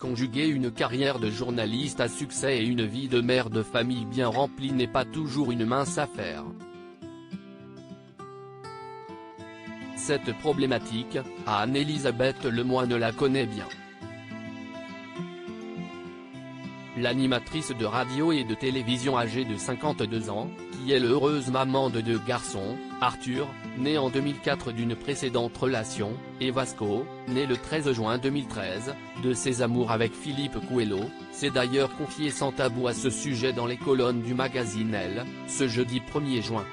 conjuguer une carrière de journaliste à succès et une vie de mère de famille bien remplie n'est pas toujours une mince affaire. Cette problématique, Anne-Elisabeth Lemoine la connaît bien. L'animatrice de radio et de télévision âgée de 52 ans, qui est l'heureuse maman de 2 garçons, Arthur, né en 2004 d'une précédente relation, et Vasco, né le 13 juin 2013, de ses amours avec Philippe Coelho, s'est d'ailleurs confié sans tabou à ce sujet dans les colonnes du magazine Elle, ce jeudi 1er juin.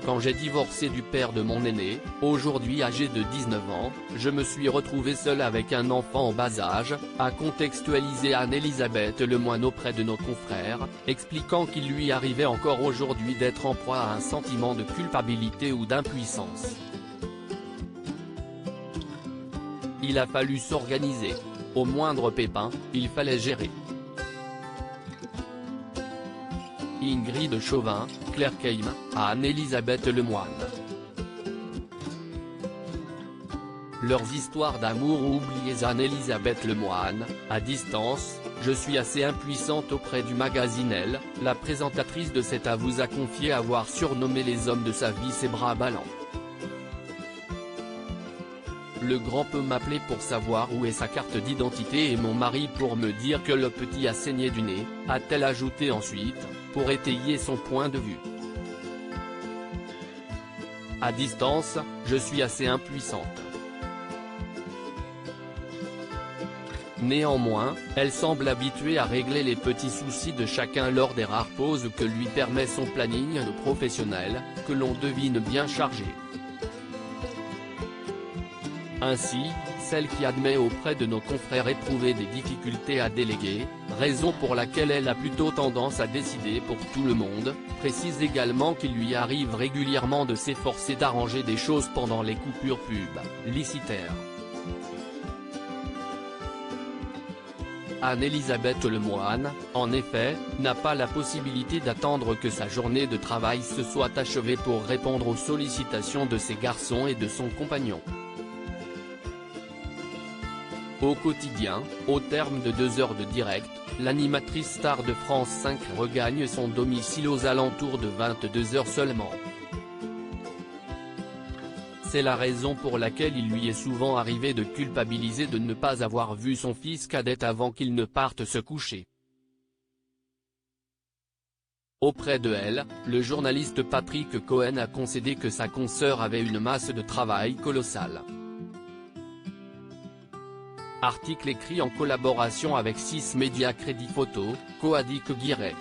Quand j'ai divorcé du père de mon aîné, aujourd'hui âgé de 19 ans, je me suis retrouvée seule avec un enfant en bas âge, a contextualisé Anne-Elisabeth Lemoine auprès de nos confrères, expliquant qu'il lui arrivait encore aujourd'hui d'être en proie à un sentiment de culpabilité ou d'impuissance. Il a fallu s'organiser. Au moindre pépin, il fallait gérer. Ingrid Chauvin, Claire Keim, Anne-Elisabeth Lemoine. Leurs histoires d'amour oubliées. Anne-Elisabeth Lemoine, à distance, je suis assez impuissante auprès du magazine Elle, la présentatrice de cet vous a confié avoir surnommé les hommes de sa vie ses bras ballants. Le grand peut m'appeler pour savoir où est sa carte d'identité et mon mari pour me dire que le petit a saigné du nez, a-t-elle ajouté ensuite, pour étayer son point de vue. À distance, je suis assez impuissante. Néanmoins, elle semble habituée à régler les petits soucis de chacun lors des rares pauses que lui permet son planning professionnel, que l'on devine bien chargé. Ainsi, celle qui admet auprès de nos confrères éprouver des difficultés à déléguer, raison pour laquelle elle a plutôt tendance à décider pour tout le monde, précise également qu'il lui arrive régulièrement de s'efforcer d'arranger des choses pendant les coupures publicitaires. Anne-Elisabeth Lemoine, en effet, n'a pas la possibilité d'attendre que sa journée de travail se soit achevée pour répondre aux sollicitations de ses garçons et de son compagnon. Au quotidien, au terme de 2 heures de direct, l'animatrice star de France 5 regagne son domicile aux alentours de 22 h seulement. C'est la raison pour laquelle il lui est souvent arrivé de culpabiliser de ne pas avoir vu son fils cadet avant qu'il ne parte se coucher. Auprès de elle, le journaliste Patrick Cohen a concédé que sa consoeur avait une masse de travail colossale. Article écrit en collaboration avec 6 médias Crédit Photo, Coadic Guirec.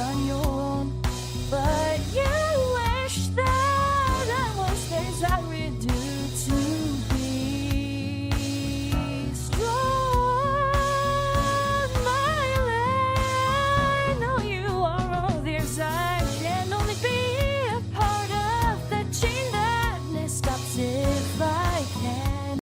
On your own, but